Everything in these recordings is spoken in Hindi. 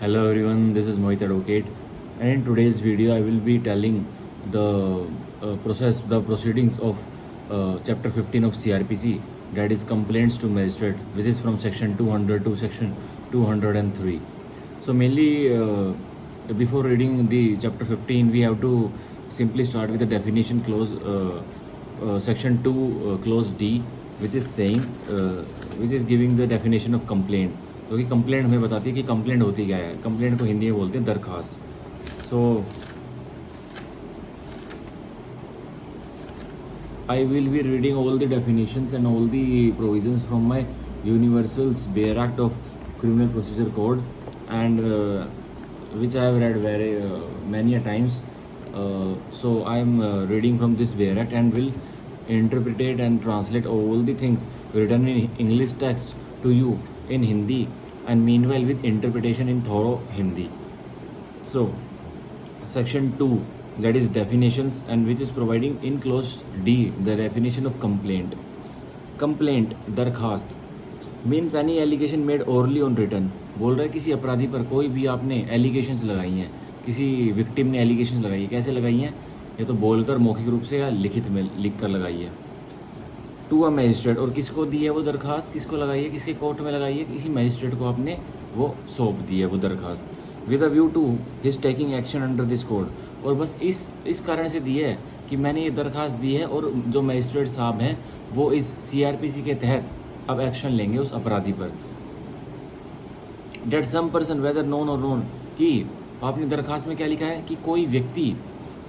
Hello everyone, this is Mohit Advocate, and in today's video I will be telling the the proceedings of chapter 15 of CRPC, that is complaints to magistrate, which is from section 200 to section 203. So mainly before reading the chapter 15, we have to simply start with the definition clause, section 2 clause D, which is saying, which is giving the definition of complaint. तो कि कंप्लेंट हमें बताती है कि कंप्लेंट होती क्या है. कंप्लेंट को हिंदी में बोलते हैं दरखास्त. So I will be reading all the definitions and all the provisions from my universals bare act of criminal procedure code and which I have read very many a times. So I am reading from this Bayer Act and will interpret and translate all the things written in English text to you in Hindi, and meanwhile with interpretation in thorough Hindi. So section 2, that is definitions, and which is providing in clause D the definition of complaint. Complaint, दरखास्त, means any allegation made orally on return. बोल रहा है किसी अपराधी पर कोई भी आपने एलिगेशंस लगाई हैं, किसी विक्टिम ने एलिगेशंस लगाई है. कैसे लगाई हैं? ये तो बोलकर मौखिक रूप से या लिखित में लिख कर लगाई है. टू अ मजिस्ट्रेट, और किसको दी है वो दरखास्त, किसको लगाई है, किसके कोर्ट में लगाई है, किसी मजिस्ट्रेट को आपने वो सौंप दी है वो दरखास्त. With a view to his taking action under this code, और बस इस कारण से दी है कि मैंने ये दरखास्त दी है और जो मजिस्ट्रेट साहब हैं वो इस CRPC के तहत अब एक्शन लेंगे उस अपराधी पर. That some person whether known और नोन, कि आपने दरखास्त में क्या लिखा है कि कोई व्यक्ति,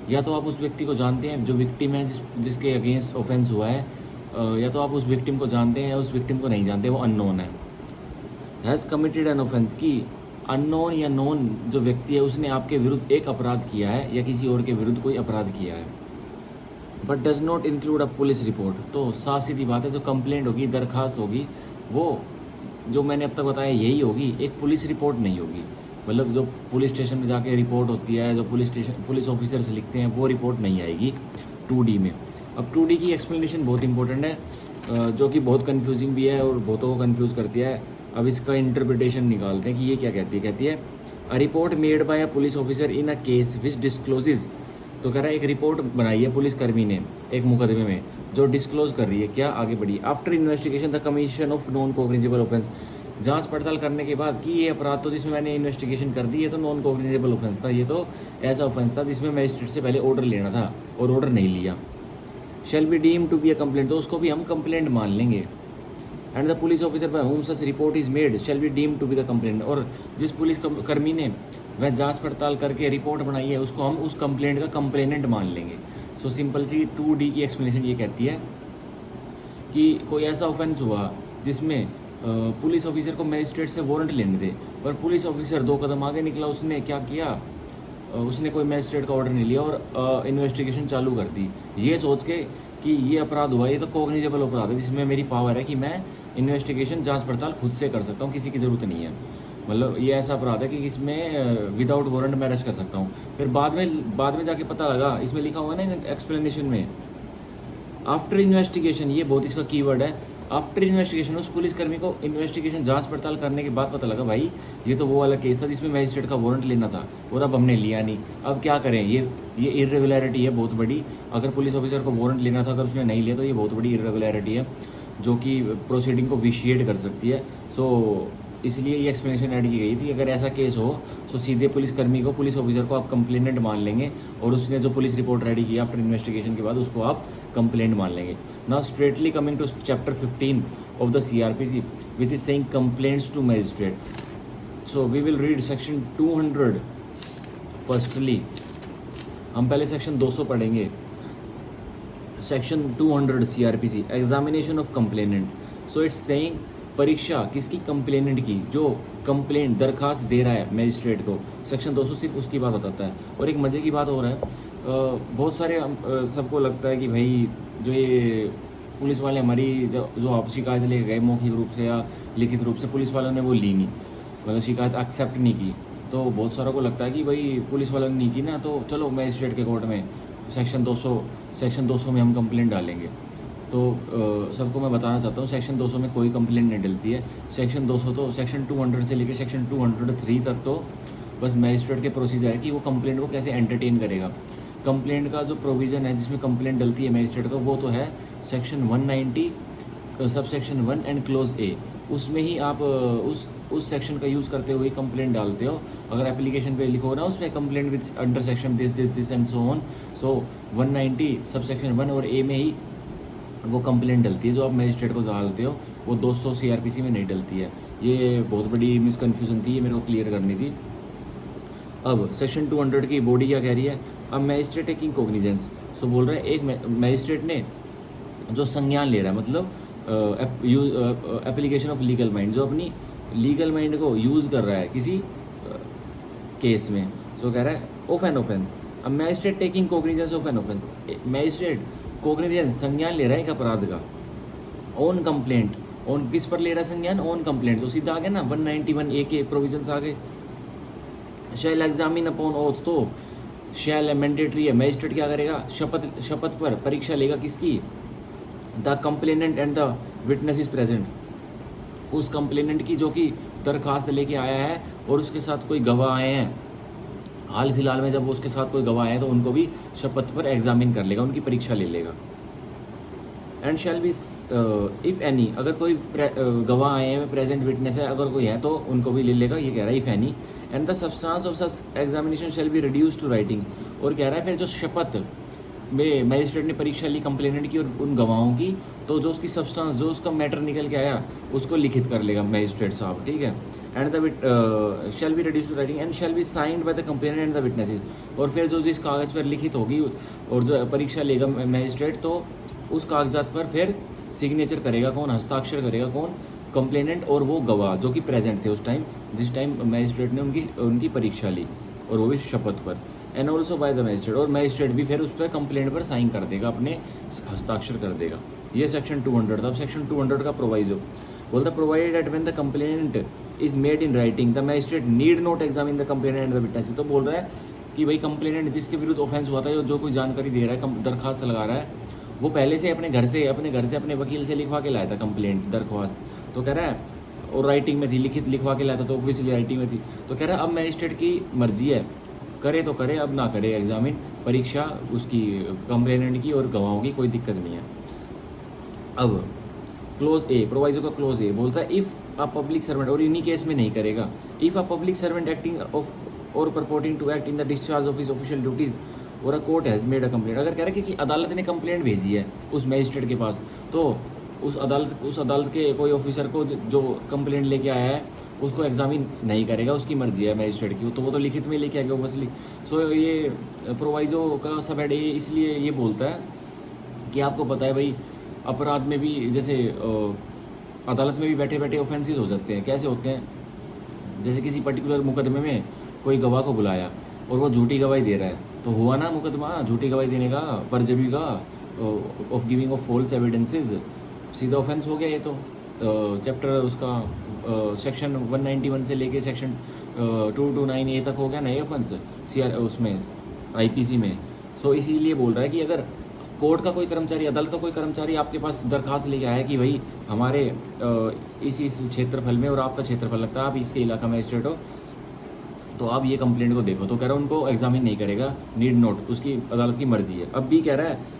या तो आप उस व्यक्ति को जानते हैं जो विक्टिम है जिसके अगेंस्ट ऑफेंस हुआ है, या तो आप उस विक्टिम को जानते हैं या उस विक्टिम को नहीं जानते, वो अननोन है. हैज़ कमिटेड एन ऑफेंस, की अननोन या नोन जो व्यक्ति है उसने आपके विरुद्ध एक अपराध किया है या किसी और के विरुद्ध कोई अपराध किया है. But does not include a police report. तो साफ सीधी बात है, जो कंप्लेंट होगी, दरखास्त होगी, वो जो मैंने अब तक बताया यही होगी, एक पुलिस रिपोर्ट नहीं होगी. मतलब जो पुलिस स्टेशन में जाके रिपोर्ट होती है, जो पुलिस ऑफिसर्स लिखते हैं, वो रिपोर्ट नहीं आएगी 2D में. अब 2D की एक्सप्लेनेशन बहुत इंपॉर्टेंट है, जो कि बहुत कन्फ्यूजिंग भी है और बहुतों को कन्फ्यूज़ करती है. अब इसका इंटरप्रिटेशन निकालते हैं कि ये क्या कहती है. कहती है a report made by a police officer in a case which discloses. तो कह रहा है एक रिपोर्ट बनाई है पुलिसकर्मी ने एक मुकदमे में जो डिस्क्लोज कर रही है, क्या आगे बढ़ी, after investigation the commission of non cognisable offence. जांच पड़ताल करने के बाद कि ये अपराध तो जिसमें मैंने इन्वेस्टिगेशन कर दी है तो नॉन कोग्निजेबल ऑफेंस था, ये तो ऐसा ऑफेंस था जिसमें मजिस्ट्रेट से पहले ऑर्डर लेना था और ऑर्डर नहीं लिया. Shall be deemed to be a complaint, तो उसको भी हम कंप्लेंट मान लेंगे. And the police officer by whom such report is made shall be deemed to be the complaint, और जिस पुलिस कर्मी ने वह जांच पड़ताल करके रिपोर्ट बनाई है उसको हम उस कंप्लेंट का कंप्लेनेंट मान लेंगे. सो सिंपल सी 2D की एक्सप्लेनेशन ये कहती है कि कोई ऐसा ऑफेंस हुआ जिसमें पुलिस ऑफिसर को मजिस्ट्रेट से वारंट लेने थे, पर पुलिस ऑफिसर 2 कदम आगे निकला. उसने क्या किया, उसने कोई मजिस्ट्रेट का ऑर्डर नहीं लिया और इन्वेस्टिगेशन चालू कर दी, ये सोच के कि ये अपराध हुआ, ये तो कॉग्निजेबल अपराध है जिसमें मेरी पावर है कि मैं इन्वेस्टिगेशन जांच पड़ताल खुद से कर सकता हूँ, किसी की ज़रूरत नहीं है. मतलब ये ऐसा अपराध है कि इसमें विदाउट वारंट मैं अरेस्ट कर सकता हूँ. फिर बाद में जाके पता लगा, इसमें लिखा हुआ है ना एक्सप्लेनेशन में, आफ्टर इन्वेस्टिगेशन, ये बहुत इसका कीवर्ड है, आफ्टर इन्वेस्टिगेशन. उस पुलिसकर्मी को इन्वेस्टिगेशन जांच पड़ताल करने के बाद पता लगा भाई ये तो वो वाला केस था जिसमें मजिस्ट्रेट का वारंट लेना था और अब हमने लिया नहीं. अब क्या करें, ये इर्रेगुलरिटी है बहुत बड़ी. अगर पुलिस ऑफिसर को वारंट लेना था, अगर उसने नहीं लिया तो ये बहुत बड़ी इर्रेगुलरिटी है जो कि प्रोसीडिंग को विशिएट कर सकती है. सो इसलिए ये एक्सप्लेनेशन ऐड की गई थी. अगर ऐसा केस हो तो सीधे पुलिसकर्मी को, पुलिस ऑफिसर को आप कंप्लेनेंट मान लेंगे और उसने जो पुलिस रिपोर्ट रेडी की आफ्टर इन्वेस्टिगेशन के बाद उसको आप कंप्लेंट मान लेंगे. Now straightly coming to chapter 15 of the CRPC which is saying complaints to magistrate. So we will read section 200 firstly. हम पहले सेक्शन 200 पढ़ेंगे. Section 200 CRPC examination of complainant. So it's saying परीक्षा किसकी, कंप्लेनेंट की, जो कंप्लेंट दरखास्त दे रहा है मजिस्ट्रेट को. सेक्शन 200 सिर्फ उसकी बात बताता है. और एक मज़े की बात हो रहा है, बहुत सारे सबको लगता है कि भाई जो ये पुलिस वाले हमारी जो आप शिकायत लेके गए मौखिक रूप से या लिखित रूप से, पुलिस वालों ने वो ली नहीं, मतलब शिकायत एक्सेप्ट नहीं की. तो बहुत सारों को लगता है कि भाई पुलिस वालों ने नहीं की ना, तो चलो मजिस्ट्रेट के कोर्ट में सेक्शन 200 में हम कंप्लेंट डालेंगे. तो सबको मैं बताना चाहता हूँ सेक्शन 200 में कोई कंप्लेंट नहीं डलती है. सेक्शन 200 तो सेक्शन 200 से लेकर सेक्शन 203 तक तो बस मैजिस्ट्रेट के प्रोसीजर है कि वो कंप्लेंट को कैसे एंटरटेन करेगा। कंप्लेंट का जो प्रोविज़न है जिसमें कंप्लेंट डलती है मैजिस्ट्रेट को, वो तो है सेक्शन 190 सब सेक्शन 1 एंड क्लोज ए। उसमें ही आप उस सेक्शन का यूज़ करते हुए कंप्लेंट डालते हो। अगर एप्लीकेशन पे लिखो ना उसमें complaint with under section this and so on, सो 190 सब सेक्शन 1 और ए में ही वो कंप्लेंट डलती है जो आप मैजिस्ट्रेट को डालते हो, वो 200 CRPC में नहीं डलती है। ये बहुत बड़ी मिसकन्फ्यूजन थी, ये मेरे को क्लियर करनी थी। अब सेक्शन 200 की बॉडी क्या कह रही है, अब मैजिस्ट्रेट टेकिंग कोग्निजेंस, सो बोल रहा है एक मैजिस्ट्रेट ने जो संज्ञान ले रहा है, मतलब एप्लीकेशन ऑफ लीगल माइंड, जो अपनी लीगल माइंड को यूज़ कर रहा है किसी केस में। सो कह रहा है ऑफ एन ऑफेंस, अब magistrate taking cognizance of an offence, magistrate cognizance संज्ञान ले रहा है एक अपराध का, ऑन कंप्लेंट, ऑन किस पर ले रहा है संज्ञान, ऑन कंप्लेंट, तो सीधा आ गया ना 191A के प्रोविजंस आ गए। शैल एग्जामिन अपॉन ओथ, तो शैल मैंडेटरी है, मैजिस्ट्रेट क्या करेगा, शपथ पर परीक्षा लेगा किसकी, the complainant and the witness is present, उस कंप्लेनेंट की जो कि दरख्वास्त लेके आया है और उसके साथ कोई गवाह आए हैं। हाल फिलहाल में जब वो उसके साथ कोई गवाह आए तो उनको भी शपथ पर एग्जामिन कर लेगा, उनकी परीक्षा ले लेगा। And shall B if any, अगर कोई गवाह आए हैं, प्रेजेंट विटनेस है, अगर कोई है तो उनको भी ले लेगा, ये कह रहा है if any. And the substance of such examination shall be reduce to writing, और कह रहा है फिर जो शपथ में मैजिस्ट्रेट ने परीक्षा ली कंप्लेनेंट की और उन गवाहों की, तो जो उसकी सब्सटेंस, जो उसका मैटर निकल के आया, उसको लिखित कर लेगा मैजिस्ट्रेट साहब, ठीक है। And the shall be reduce to writing and shall be signed by the complainant and the witnesses, और फिर जो जिस कागज़ पर लिखित होगी और जो परीक्षा लेगा मैजिस्ट्रेट, तो उस कागजात पर फिर सिग्नेचर करेगा कौन, हस्ताक्षर करेगा कौन, कंप्लेनेंट और वो गवाह जो कि प्रेजेंट थे उस टाइम, जिस टाइम मैजिस्ट्रेट ने उनकी परीक्षा ली, और वो भी शपथ पर। And also by the magistrate, और मैजिस्ट्रेट भी फिर उस पर कंप्लेंट पर साइन कर देगा, अपने हस्ताक्षर कर देगा। ये सेक्शन 200 था। अब सेक्शन 200 का प्रोवाइजो बोलता है provided that when the complaint is made in writing the magistrate need not examine the complainant and the witness, तो बोल रहा है कि भाई कंप्लेनेंट जिसके विरुद्ध ऑफेंस हुआ था, जो कोई जानकारी दे रहा है, दरखास्त लगा रहा है, वो पहले से अपने घर से अपने वकील से लिखवा के लाया था कंप्लेंट दरख्वास्त, तो कह रहा है, और राइटिंग में थी, लिखित लिखवा के लाया था, तो ऑब्वियसली राइटिंग में थी, तो कह रहा है अब मैजिस्ट्रेट की मर्जी है, करे तो करे, अब ना करे एग्जामिन, परीक्षा उसकी कंप्लेनेंट की और गवाहों की, कोई दिक्कत नहीं है। अब क्लोज ए, प्रोवाइजो का क्लोज ए बोलता है इफ़ अ पब्लिक सर्वेंट, और इन्हीं केस में नहीं करेगा, if a public servant acting of or purporting to act in the discharge of his official duties or a court has made a complaint, अगर कह रहा है किसी अदालत ने कंप्लेंट भेजी है उस मैजिस्ट्रेट के पास, तो उस अदालत के कोई ऑफिसर को जो कंप्लेंट लेके आया है उसको एग्जामिन नहीं करेगा, उसकी मर्जी है मैजिस्ट्रेट की, तो वो तो लिखित में लेके आएगा ओबियसली। सो ये प्रोवाइजो का सब हेड ये इसलिए ये बोलता है कि आपको पता है भाई अपराध में भी जैसे अदालत में भी बैठे बैठे ऑफेंसेस हो जाते हैं, कैसे होते हैं, जैसे किसी पर्टिकुलर मुकदमे में कोई गवाह को बुलाया और वो झूठी गवाही दे रहा है, तो हुआ ना मुकदमा झूठी गवाही देने का, परजरी का, of giving of false evidences, सीधा ऑफेंस हो गया ये तो। चैप्टर उसका सेक्शन 191 से लेके सेक्शन 229A तक हो गया ना ये ऑफेंस उसमें IPC में। सो इसीलिए बोल रहा है कि अगर कोर्ट का कोई कर्मचारी, अदालत का कोई कर्मचारी आपके पास दरखास्त लेके आया कि भाई हमारे इस क्षेत्रफल में और आपका क्षेत्रफल लगता है, आप इसके इलाका मैजिस्ट्रेट हो, तो आप ये कंप्लेंट को देखो, तो कह रहा है उनको एग्जामिन नहीं करेगा, नीड नोट, उसकी अदालत की मर्जी है। अब भी कह रहा है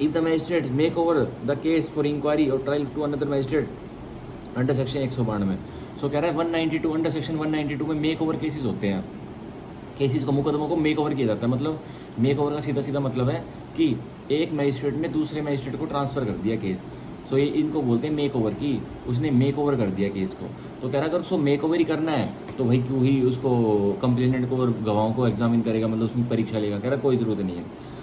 if the magistrate make over the case for inquiry or trial to another magistrate under section 192, so कह रहा है 192 अंडर सेक्शन 192 में मेक ओवर केसेस होते हैं, केसेस को, मुकदमों को मेक ओवर किया जाता है। मतलब मेक ओवर का सीधा सीधा मतलब है कि एक मैजिस्ट्रेट ने दूसरे मैजिस्ट्रेट को ट्रांसफ़र कर दिया केस, सो ये इनको बोलते हैं मेक ओवर की, उसने मेक ओवर कर दिया केस को। तो कह रहा अगर उसको मेक ओवर ही करना है तो भाई क्यों ही उसको कंप्लेनेंट को और गवाहों को एग्जामिन करेगा, मतलब उसकी परीक्षा लेगा, कह रहा कोई ज़रूरत नहीं है।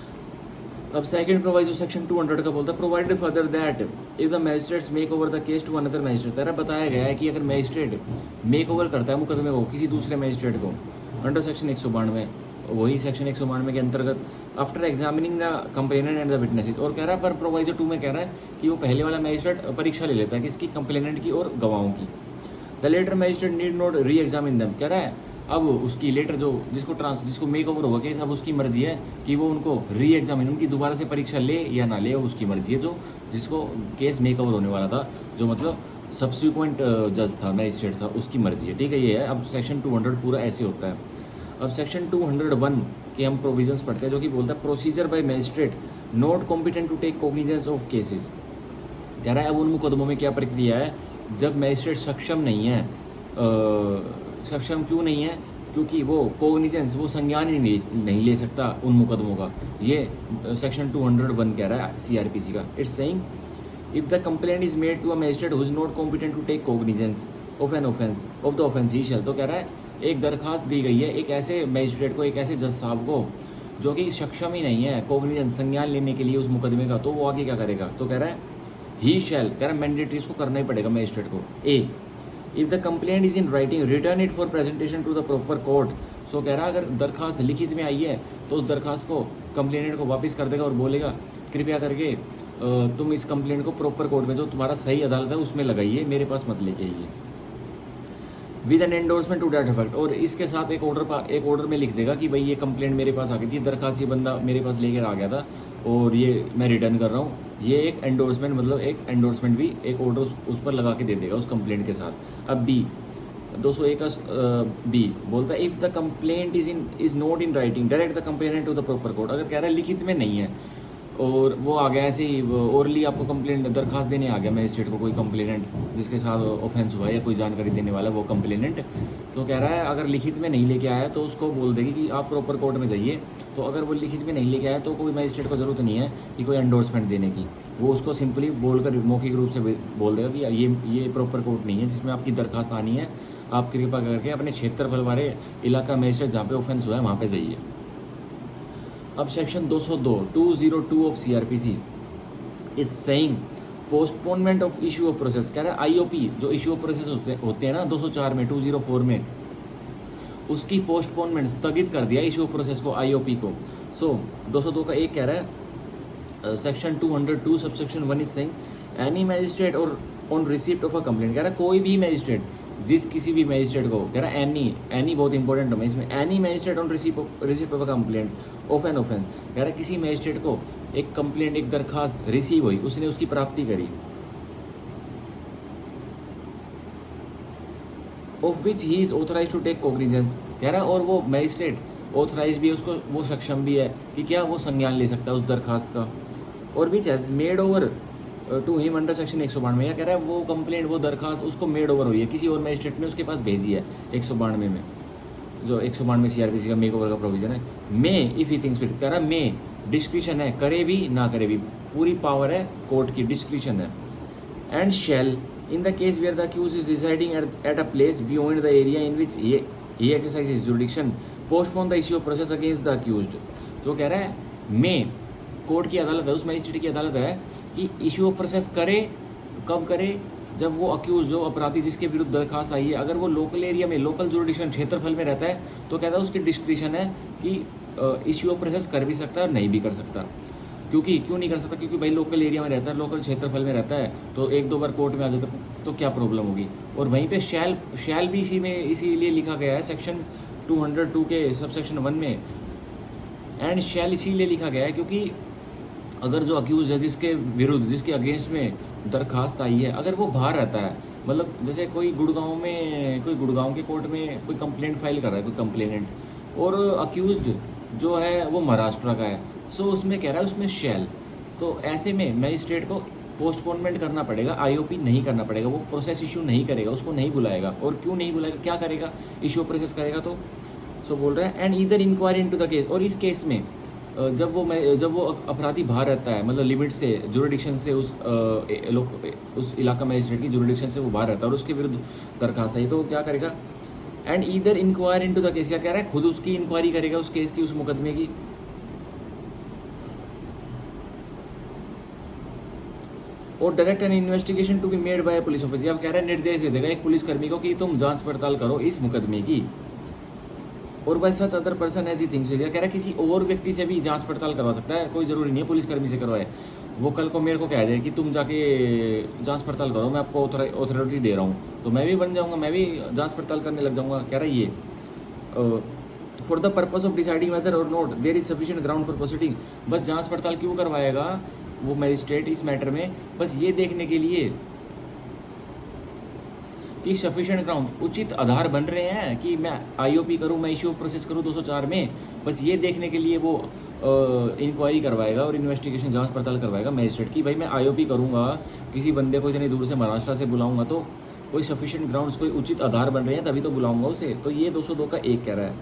अब सेकंड प्रोवाइजो सेक्शन 200 का बोलता है provided further that if the magistrates make over the case to another magistrate, तरह बताया गया है कि अगर मैजिस्ट्रेट मेक ओवर करता है मुकदमे को किसी दूसरे मैजिस्ट्रेट को अंडर सेक्शन 192, वही सेक्शन 192 के अंतर्गत, after examining the complainant and the witnesses, और कह रहा है पर प्रोवाइजो 2 में कह रहा है कि वो पहले वाला मैजिस्ट्रेट परीक्षा ले लेता है किसकी, कंप्लेनेंट की और गवाहों की। The later magistrate need not re examine them, कह रहा है अब उसकी लेटर जो जिसको मेक ओवर होगा केस, अब उसकी मर्जी है कि वो उनको री एग्जामिन, उनकी दोबारा से परीक्षा ले या ना ले, उसकी मर्जी है, जो जिसको केस मेक ओवर होने वाला था, जो मतलब सब्सिक्वेंट जज था, मैजिस्ट्रेट था, उसकी मर्जी है, ठीक है, ये है। अब सेक्शन 200 पूरा ऐसे होता है। अब सेक्शन 201 के हम प्रोविजंस पढ़ते हैं, जो कि बोलता है procedure by magistrate not competent to take cognizance of cases. कह रहा है अब उन मुकदमों में क्या प्रक्रिया है जब मैजिस्ट्रेट सक्षम नहीं है। सक्षम क्यों नहीं है? क्योंकि वो कोग्निजेंस, वो संज्ञान ही नहीं ले सकता उन मुकदमों का। ये सेक्शन 201 कह रहा है सीआरपीसी का। It's saying if the complaint is made to a magistrate who is not competent to take cognizance of an offence of the offence he shall. तो कह रहा है एक दरखास्त दी गई है एक ऐसे मैजिस्ट्रेट को, एक ऐसे जज साहब को जो कि सक्षम ही नहीं है कोग्निजेंस, संज्ञान लेने के लिए उस मुकदमे का, तो वो आगे क्या करेगा? तो कह रहा है ही शैल, कह रहा है मैंडेटरी, इसको करना ही पड़ेगा मैजिस्ट्रेट को। A if the complaint is in writing return it for presentation to the proper court. So कह रहा है अगर दरखास्त लिखित में आई है तो उस दरखास्त को कंप्लेनेंट को वापस कर देगा और बोलेगा कृपया करके तुम इस कंप्लेंट को प्रॉपर कोर्ट में जो तुम्हारा सही अदालत है उसमें लगाइए, मेरे पास मत लेके आइए। With an endorsement to that effect, और इसके साथ एक ऑर्डर में लिख देगा कि भाई ये कंप्लेंट मेरे पास आ गई थी, दरखास्त ये बंदा मेरे पास लेकर आ गया था और ये मैं रिटर्न कर रहा हूँ। ये एक एंडोर्समेंट, मतलब एक एंडोर्समेंट भी एक ऑर्डर उस पर लगा के दे देगा उस कंप्लेंट के साथ। अब बी 201 बी बोलता है if the complaint is not in writing direct the complainant to the proper court. अगर कह रहा है लिखित में नहीं है और वो आ गया ऐसे ही ओरली आपको कंप्लेंट दरखास्त देने आ गया मैजिस्ट्रेट को, कोई कंप्लेनेंट जिसके साथ ऑफेंस हुआ है या कोई जानकारी देने वाला वो कंप्लेनेंट, तो कह रहा है अगर लिखित में नहीं लेके आया तो उसको बोल देगी कि आप प्रॉपर कोर्ट में जाइए। तो अगर वो लिखित में नहीं लेके आया तो कोई मैजिस्ट्रेट को ज़रूरत नहीं है कि कोई एंडोर्समेंट देने की, वो उसको सिंपली बोलकर मौखिक रूप से बोल देगा कि ये प्रॉपर कोर्ट नहीं है जिसमें आपकी दरखास्त आनी है, आप कृपा करके अपने क्षेत्रफल वाले इलाका मैजिस्ट्रेट जहाँ पे ऑफेंस हुआ है वहाँ पे जाइए। अब section 202 of CrPC it's saying postponement of issue of process. कह रहा है आईओपी जो इशू ऑफ प्रोसेस होते हैं ना 204 में 204 में, उसकी पोस्टपोनमेंट स्थगित कर दिया इशू ऑफ प्रोसेस को, आईओपी को। सो 202 का एक कह रहा है section 202 sub section 1 is saying any magistrate or on receipt of a complaint. कह रहा है कोई भी मैजिस्ट्रेट, जिस किसी भी मैजिस्ट्रेट को, कह रहा है एनी बहुत इंपॉर्टेंट है इसमें, any magistrate on receipt of a complaint of an offence. कह रहा है किसी मैजिस्ट्रेट को एक कंप्लेंट, एक दरखास्त रिसीव हुई, उसने उसकी प्राप्ति करी, of which he is authorise to take cognizance. कह रहा है और वो मैजिस्ट्रेट ऑथराइज भी है, उसको वो सक्षम भी है कि क्या वो संज्ञान ले सकता है उस दरखास्त का, और which has made over to him under section 192। या कह रहा है वो कंप्लेंट, वो दरखास्त उसको मेड ओवर हुई है, किसी और मैजिस्ट्रेट ने उसके पास भेजी है 192 में, जो 192 सीआरपीसी का मेक ओवर का प्रोविजन है। May if he thinks fit, कह रहा है मे डिस्क्रिशन है, करे भी ना करे भी, पूरी पावर है कोर्ट की, डिस्क्रिशन है। And shall in the case where the accused is residing at a place beyond the area in which he exercises jurisdiction postpone the issue of process against the accused। तो कह रहा है मैं कोर्ट की अदालत है, उस मजिस्ट्रेट की अदालत है कि इशू ऑफ प्रोसेस करे, कब करे? जब वो अक्यूज, जो अपराधी जिसके विरुद्ध दरखास्त आई है, अगर वो लोकल एरिया में, लोकल जुरिडिक्शन क्षेत्रफल में रहता है तो कहता है उसकी डिस्क्रिशन है कि इशू ऑफ प्रोसेस कर भी सकता है और नहीं भी कर सकता। क्योंकि क्यों नहीं कर सकता? क्योंकि भाई लोकल एरिया में रहता है, लोकल क्षेत्रफल में रहता है, तो एक दो बार कोर्ट में आ जाता तो क्या प्रॉब्लम होगी। और वहीं पे शैल भी इसी में इसीलिए लिखा गया है सेक्शन 202 के सब सेक्शन 1 में। एंड शैल इसीलिए लिखा गया है क्योंकि अगर जो अक्यूज है, जिसके विरुद्ध, जिसके अगेंस्ट में दरखास्त आई है, अगर वो बाहर रहता है, मतलब जैसे कोई गुड़गांव के कोर्ट में कोई कंप्लेंट फाइल कर रहा है कोई कंप्लेनेंट, और अक्यूज जो है वो महाराष्ट्र का है, सो उसमें कह रहा है उसमें शैल, तो ऐसे में मैजिस्ट्रेट को पोस्टपोनमेंट करना पड़ेगा, आईओपी नहीं करना पड़ेगा, वो प्रोसेस इशू नहीं करेगा, उसको नहीं बुलाएगा। और क्यों नहीं बुलाएगा, क्या करेगा? इशू प्रोसेस करेगा। तो सो बोल रहे हैं and either inquiry into the case, और इस केस में जब वो अपराधी बाहर रहता है, मतलब लिमिट से, जुरिडिक्शन से, उस इलाका मैजिस्ट्रेट की जुरिडिक्शन से वो बाहर रहता है और उसके विरुद्ध दरखास्त है, तो वो क्या करेगा? And either inquiry into the case, या कह रहा है खुद उसकी इंक्वायरी करेगा उस केस की, उस मुकदमे की, और direct an investigation to be made by police officer. अब कह रहा है निर्देश दे देगा एक पुलिसकर्मी को कि तुम जांच पड़ताल करो इस मुकदमे की, और by such other person as he thinks. कह रहा है किसी और व्यक्ति से भी जांच पड़ताल करवा सकता है, कोई ज़रूरी नहीं है पुलिसकर्मी से करवाए। वो कल को मेरे को कह दे कि तुम जाके जांच पड़ताल करो, मैं आपको ऑथोरिटी दे रहा हूँ, तो मैं भी बन जाऊँगा, मैं भी जांच पड़ताल करने लग जाऊँगा। कह रहा है ये for the purpose of deciding whether or not there is sufficient ground for proceeding. बस जांच पड़ताल क्यों करवाएगा वो मैजिस्ट्रेट इस मैटर में? बस ये देखने के लिए कि सफिशिएंट ग्राउंड उचित आधार बन रहे हैं कि मैं आईओपी करूं, मैं इश्यू प्रोसेस करूं 204 में, बस ये देखने के लिए वो इंक्वायरी करवाएगा और इन्वेस्टिगेशन जांच पड़ताल करवाएगा मैजिस्ट्रेट की भाई मैं आईओपी करूंगा, किसी बंदे को इतनी दूर से महाराष्ट्र से बुलाऊंगा तो कोई सफिशिएंट ग्राउंड्स, कोई उचित आधार बन रहे हैं तभी तो बुलाऊंगा उसे। तो ये 202 का एक कह रहा है।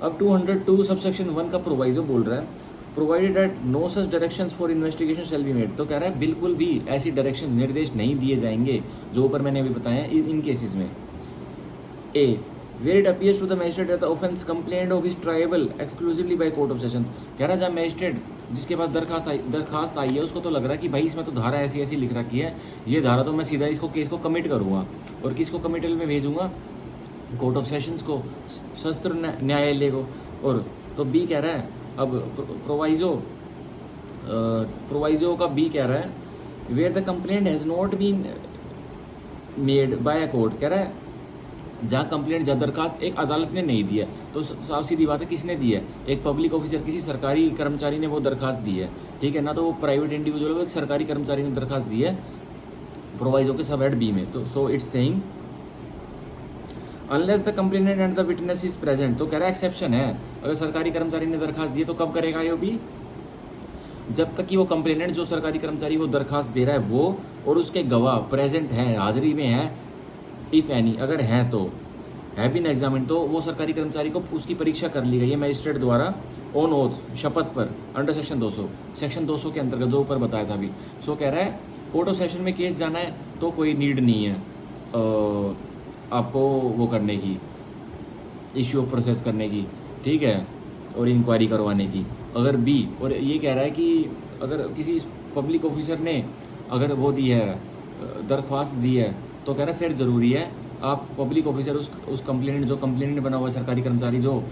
अब 202 सबसेक्शन 1 का प्रोवाइजो बोल रहा है provided at no such directions for investigation shall be made. तो कह रहा है बिल्कुल भी ऐसी डायरेक्शन निर्देश नहीं दिए जाएंगे जो ऊपर मैंने अभी बताया इन केसेस में। A where it appears to the magistrate that the offence complaint of his tribal exclusively by court of session. कह रहा है जब मैजिस्ट्रेट जिसके पास दरखास्त आई है उसको तो लग रहा है कि भाई इसमें तो धारा ऐसी ऐसी लिख रखी है, ये धारा तो मैं सीधा इसको केस को कमिट करूँगा और किसको कमिटल में भेजूँगा, कोर्ट ऑफ सेशंस को, सत्र न्यायालय को। और तो बी कह रहा है अब प्रोवाइजो का बी कह रहा है where the complaint has not been made by a court. कह रहा है जहाँ कंप्लेंट जहाँ दरखास्त एक अदालत ने नहीं दी है, तो साफ सीधी बात है किसने दी है, एक पब्लिक ऑफिसर किसी सरकारी कर्मचारी ने वो दरखास्त दी है, ठीक है ना, तो वो प्राइवेट इंडिविजुअल वो एक सरकारी कर्मचारी ने दरखास्त दी है प्रोवाइजो के सब हेड बी में। तो सो it's saying unless the complainant and the witness is present. तो कह रहा है एक्सेप्शन है, अगर सरकारी कर्मचारी ने दरखास्त दी है तो कब करेगा आईओपी, जब तक कि वो कंप्लेनेंट जो सरकारी कर्मचारी वो दरखास्त दे रहा है वो और उसके गवाह प्रेजेंट हैं, हाजिरी में हैं, इफ़ एनी अगर हैं तो हैव बीन एग्जामिन, तो वो सरकारी कर्मचारी को उसकी परीक्षा कर ली गई है मैजिस्ट्रेट द्वारा ऑन ओथ शपथ पर अंडर सेक्शन 200, सेक्शन 200 के अंतर्गत जो ऊपर बताया था अभी। सो कह रहा है कोर्ट ऑफ सेशन में केस जाना है तो कोई नीड नहीं है आपको वो करने की, इश्यू ऑफ प्रोसेस करने की, ठीक है, और इंक्वायरी करवाने की। अगर बी और ये कह रहा है कि अगर किसी पब्लिक ऑफिसर ने अगर वो दी है दरख्वास्त दी है तो कह रहा है फिर ज़रूरी है आप पब्लिक ऑफिसर उस कंप्लेनेंट जो कंप्लेनेंट बना हुआ है सरकारी कर्मचारी जो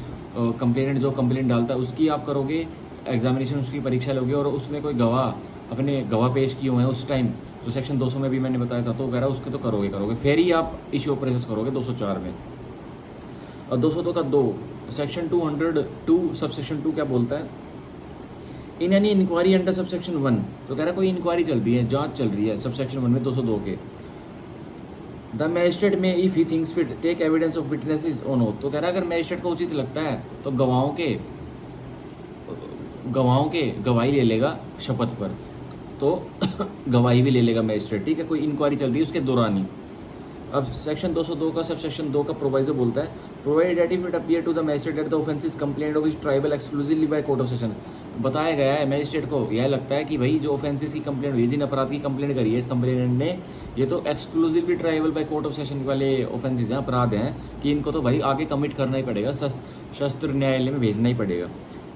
कंप्लेंट डालता है उसकी आप करोगे एग्जामिनेशन, उसकी परीक्षा लोगे और उसमें कोई अपने गवाह पेश किए हुए हैं उस टाइम जो सेक्शन 200 में भी मैंने बताया था, तो कह रहा है उसके तो करोगे फिर ही आप इश्यू ऑफ प्रोसेस करोगे 204 में। और 202 का 2 सेक्शन 202 सब सेक्शन 2 क्या बोलता है, in any inquiry under sub section 1। तो कह रहा है कोई इंक्वायरी चल रही है, जांच चल रही है सब सेक्शन 1 में 202 के, the magistrate may if he thinks fit take evidence of witnesses on oath. तो कह रहा है अगर मैजिस्ट्रेट को उचित लगता है तो गवाहों के गवाही ले लेगा शपथ पर, तो गवाही भी ले लेगा मैजिस्ट्रेट, ठीक है, कोई इंक्वायरी चल रही है उसके दौरान ही। अब सेक्शन 202 का सब सेक्शन 2 का प्रोवाइजो बोलता है provided that if it appear to the magistrate that the offence is complaint of his tribal exclusively by court of session. बताया गया है मैजिस्ट्रेट को यह लगता है कि भाई जो ऑफेंसेस की कंप्लेंट हुई, जिन अपराध की कंप्लेंट करी है इस कंप्लेनेंट ने, ये तो exclusively tribal bye court of session वाले ऑफेंसेस हैं, अपराध हैं कि इनको तो भाई आगे कमिट करना ही पड़ेगा, सशस्त्र न्यायालय में भेजना ही पड़ेगा।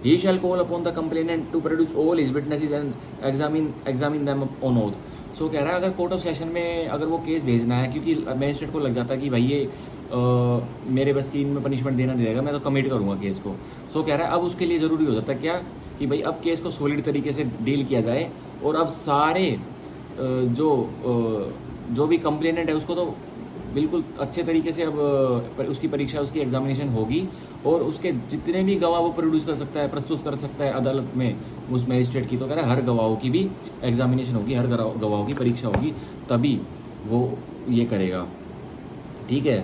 He shall call upon the complainant to produce all his witnesses and examine them on oath। सो कह रहा है अगर कोर्ट ऑफ सेशन में अगर वो केस भेजना है, क्योंकि मैजिस्ट्रेट को लग जाता है कि भाई ये मेरे बस की इनमें पनिशमेंट देना नहीं रहेगा, मैं तो कमिट करूँगा केस को। सो कह रहा है अब उसके लिए ज़रूरी हो जाता है क्या कि भाई अब केस को सॉलिड तरीके से डील किया जाए और अब सारे जो भी कंप्लेनेंट है उसको तो बिल्कुल अच्छे तरीके से अब उसकी परीक्षा, उसकी एग्जामिनेशन होगी और उसके जितने भी गवाह वो प्रोड्यूस कर सकता है, प्रस्तुत कर सकता है अदालत में उस मैजिस्ट्रेट की। तो कह रहा है हर गवाहों की भी एग्जामिनेशन होगी, हर गवाहों की परीक्षा होगी, तभी वो ये करेगा, ठीक है,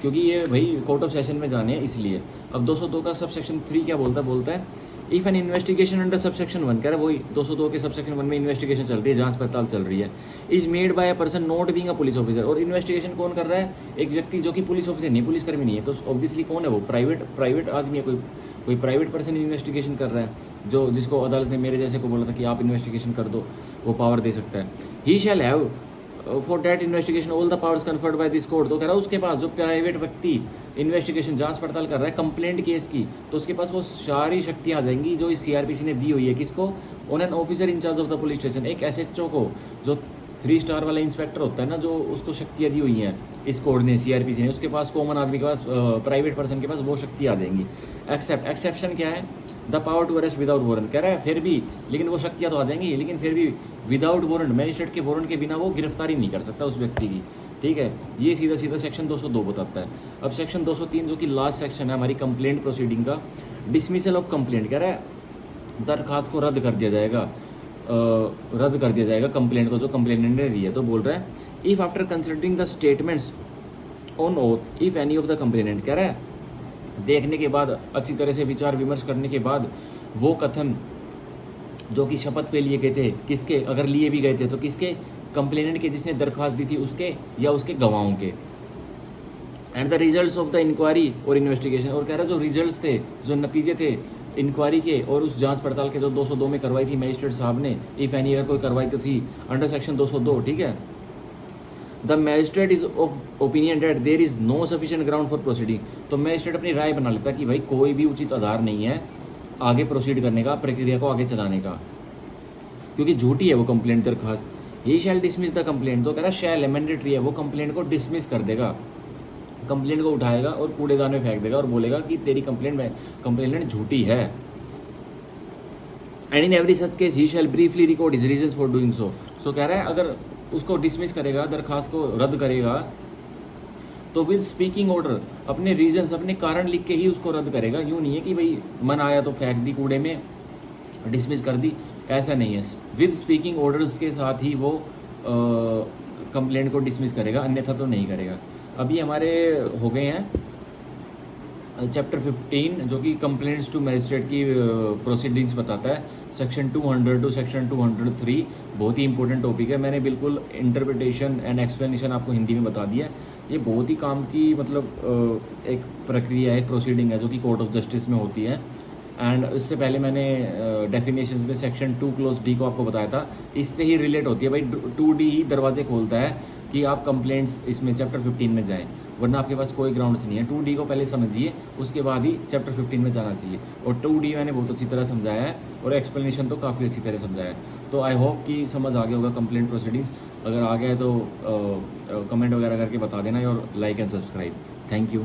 क्योंकि ये भाई कोर्ट ऑफ सेशन में जाने हैं इसलिए। अब 202 का सब सेक्शन 3 क्या बोलता है if N investigation under sub section 1, कह रहा है वही 202 के सब सेक्शन 1 में इन्वेस्टिगेशन चल रही है, जांच पड़ताल चल रही है, is made by a person not being a police officer. और इन्वेस्टिगेशन कौन कर रहा है, एक व्यक्ति जो कि पुलिस ऑफिसर नहीं, पुलिसकर्मी नहीं है, तो ऑब्वियसली कौन है वो, प्राइवेट आदमी है, कोई प्राइवेट पर्सन इन्वेस्टिगेशन कर रहा है, जिसको अदालत ने मेरे जैसे को बोला था कि आप इन्वेस्टिगेशन कर दो, वो पावर दे सकता है। He shall have for that investigation all the powers conferred by this court. तो कह रहा है उसके पास जो प्राइवेट व्यक्ति इन्वेस्टिगेशन जांच पड़ताल कर रहा है कंप्लेंट केस की, तो उसके पास वो सारी शक्तियाँ आ जाएंगी जो इस सीआरपीसी ने दी हुई है, किसको, on an officer in charge of the police station, एक एसएचओ को, जो 3 स्टार वाला इंस्पेक्टर होता है ना, जो उसको शक्तियाँ दी हुई हैं इस कोर्ट ने, सीआरपीसी ने, उसके पास, कॉमन आदमी के पास, प्राइवेट पर्सन के पास वो शक्तियाँ आ जाएंगी। एक्सेप्शन क्या है, the power to arrest without warrant. कह रहा है फिर भी, लेकिन वो शक्तियाँ तो आ जाएंगी, लेकिन फिर भी विदाउट वारंट, मैजिस्ट्रेट के वारंट के बिना वो गिरफ्तारी नहीं कर सकता उस व्यक्ति की, ठीक है। ये सीधा सेक्शन 202 बताता है। अब सेक्शन 203 जो कि लास्ट सेक्शन है हमारी कंप्लेंट प्रोसीडिंग का, डिसमिसल ऑफ कंप्लेंट। कह रहा है दरखास्त को रद्द कर दिया जाएगा कंप्लेंट को जो कंप्लेनेंट ने दी है। तो बोल रहा है if after considering the statements on oath if any of the complainant, कह रहा है देखने के बाद, अच्छी तरह से विचार विमर्श करने के बाद, वो कथन जो कि शपथ पे लिए गए थे, किसके, अगर लिए भी गए थे तो किसके, कंप्लेनेंट के जिसने दरख्वास्त दी थी उसके या उसके गवाहों के। And the results of the inquiry और इन्वेस्टिगेशन, और कह रहा है जो रिजल्ट्स थे, जो नतीजे थे इंक्वायरी के और उस जांच पड़ताल के जो 202 में करवाई थी मजिस्ट्रेट साहब ने, इफ एनी अगर कोई करवाई तो थी अंडर सेक्शन 202, ठीक है। The magistrate is of opinion that there is no sufficient ground for proceeding, तो मैजिस्ट्रेट अपनी राय बना लेता कि भाई कोई भी उचित आधार नहीं है आगे प्रोसीड करने का, प्रक्रिया को आगे चलाने का, क्योंकि झूठी है वो कंप्लेंट दरखास्त। ही शैल डिसमिस द कंप्लेंट, तो कह रहा शैल मैंडेटरी है, वो कंप्लेंट को डिसमिस कर देगा, कंप्लेंट को उठाएगा और कूड़ेदान में फेंक देगा और बोलेगा कि तेरी कंप्लेंट झूठी है। And in every such case he shall briefly record his reasons for doing so. So कह रहा है अगर उसको डिसमिस करेगा, दरखास्त को रद्द करेगा, तो विद स्पीकिंग ऑर्डर अपने रीजंस, अपने कारण लिख के ही उसको रद्द करेगा। यूँ नहीं है कि भाई मन आया तो फेंक दी कूड़े में, डिसमिस कर दी, ऐसा नहीं है। विद स्पीकिंग ऑर्डर्स के साथ ही वो कंप्लेंट को डिसमिस करेगा, अन्यथा तो नहीं करेगा। अभी हमारे हो गए हैं चैप्टर 15 जो कि कंप्लेंट्स टू मैजिस्ट्रेट की प्रोसीडिंग्स बताता है, सेक्शन 200 टू सेक्शन 203। बहुत ही इंपॉर्टेंट टॉपिक है, मैंने बिल्कुल इंटरप्रिटेशन एंड एक्सप्लेनेशन आपको हिंदी में बता दिया है। ये बहुत ही काम की मतलब एक प्रक्रिया है, एक प्रोसीडिंग है जो कि कोर्ट ऑफ जस्टिस में होती है। एंड इससे पहले मैंने डेफिनेशंस में सेक्शन 2 क्लोज डी को आपको बताया था, इससे ही रिलेट होती है भाई। 2D ही दरवाजे खोलता है कि आप कंप्लेंट्स इसमें चैप्टर 15 में जाएं, वरना आपके पास कोई ग्राउंड्स नहीं है। 2D को पहले समझिए, उसके बाद ही चैप्टर 15 में जाना चाहिए। और 2D मैंने बहुत अच्छी तरह समझाया है और एक्सप्लेनेशन तो काफ़ी अच्छी तरह समझाया है। तो आई होप कि समझ आ गया होगा कंप्लेंट प्रोसीडिंग्स। अगर आ गया है तो कमेंट वगैरह करके बता देना और like and subscribe. Thank you.